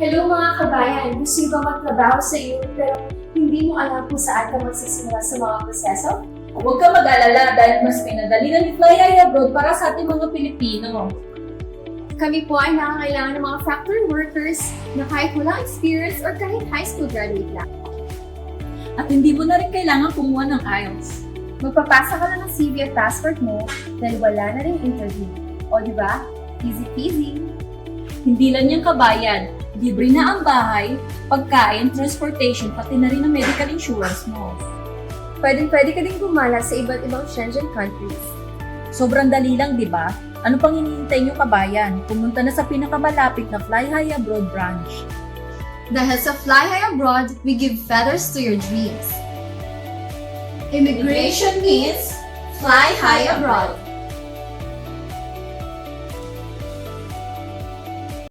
Hello mga kabayan! Gusto niyo ba magtrabaho sa iyo pero hindi mo alam kung saan ka magsisimula sa mga proseso? Huwag ka mag-alala dahil mas pinadali na ni Fly High Abroad para sa ating mga Pilipino. Kami po ay nangangailangan ng mga factory workers na kahit walang experience or kahit high school graduate lang. At hindi mo na rin kailangan kumuha ng IELTS. Magpapasa ka lang ng CV at passport mo dahil wala na rin interview. O di ba? Easy peasy! Hindi lang yung kabayan, libre na ang bahay, pagkain, transportation, pati na rin ang medical insurance mo. Pwede ka din gumala sa iba't ibang Schengen countries. Sobrang dali lang, di ba? Ano pang hinihintay nyo kabayan? Pumunta na sa pinakamalapit na Fly High Abroad branch. Dahil sa Fly High Abroad, we give feathers to your dreams. Immigration means Fly High Abroad.